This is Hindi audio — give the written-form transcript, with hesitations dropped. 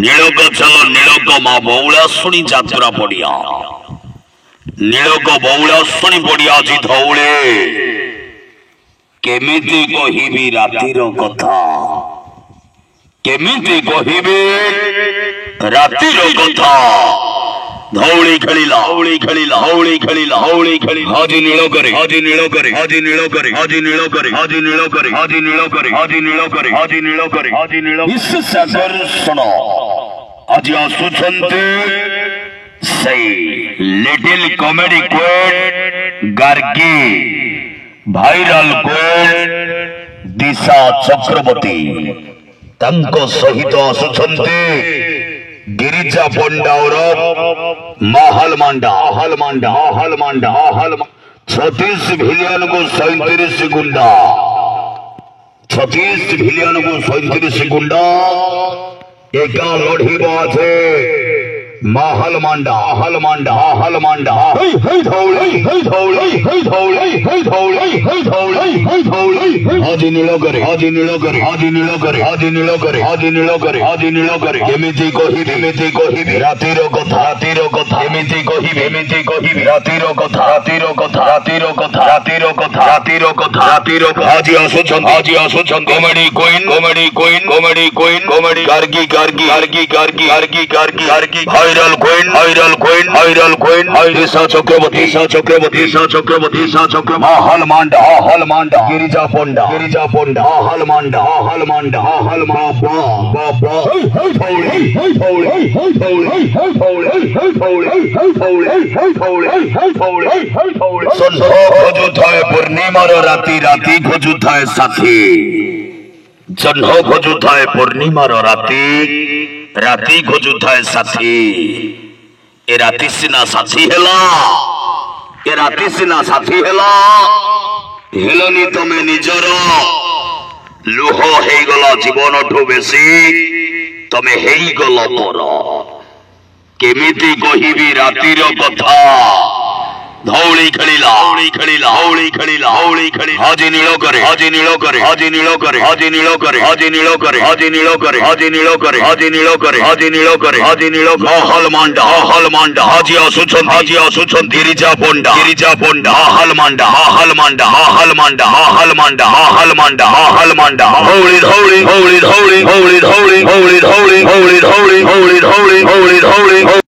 नीलक चल नीलक माँ बौला शुणी जात्रा पड़िया नीलक बौला शुणी पड़िया आज धौले केमिति कहिबी रातिर कथा केमिति कहिबी रातिर कथा धौली खेलिला हौली खेलिला हौली खेलिला हौली खेलिला हाजी नीलो करे हाजी नीलो करे हाजी नीलो करे हाजी नीलो करे हाजी नीलो करे हाजी नीलो करे हाजी नीलो करे हाजी नीलो करे हाजी नीलो इस सागर सुनो आज आसुचंते सही little comedy queen Gargi viral queen Disha Chakraborty तंको सहित आसुचंते गिरिजा पंडा और महल मांडा हल मांडा हल मांडा हल 36 भिलियन को 37 गुंडा 36 भिलियन को 37 गुंडा एका लड़ी बात है महल मांडा हल मांडा हल मांडा हे धौली हे धौली हे धौली हे धौली हे धौली हे धौली हाजी नीलो करे हाजी नीलो करे हाजी नीलो करे हाजी नीलो करे हाजी नीलो करे हाजी नीलो करे केमिति कहिबी रातिर कथा रातिर कथा केमिति कहिबी रातिर कथा रातिर कथा रातिर कथा रातिर कथा रातिर कथा रातिर हाजी आसुछन comedy queen comedy queen comedy queen comedy Gargi Gargi Gargi Gargi Gargi Gargi Gargi viral queen viral queen viral queen Disha Chakraborty Disha Chakraborty Disha Chakraborty Disha Chakraborty हल मांडा गिरिजा पोंडा हल मांडा हल बाबा बाबा हे धौली हे धौली हे धौली हे धौली हे धौली हे धौली हे धौली हे धौली हे धौली संध्या खोजुथाए पूर्णिमार राती राती खोजुथाए साथी जह्न खोजुथाए पूर्णिमार राती राती खोजुथाए साथी ए राती सिना साथी हेला ए राती सिना साथी हेला हेलनी तमे निजर लुह हेई गला जीवन ठू बेसी तमे हेई गला मोर केमिति कहिबी रातिर कथा धौली खेलिला हौली खेलिला हौली खेलिला हौली खेलिला हाजी नीलो करे हाजी नीलो करे हाजी नीलो करे हाजी नीलो करे हाजी नीलो करे हाजी नीलो करे हाजी नीलो करे हाजी नीलो करे हाजी नीलो करे हाजी नीलो हल मांडा हाजी आसुछन गिरिजा पोंडा हल मांडा हल मांडा हल मांडा हल मांडा हल मांडा हल मांडा हौली धौली हौली धौली हौली धौली हौली धौली हौली धौली हौली धौली हौली धौली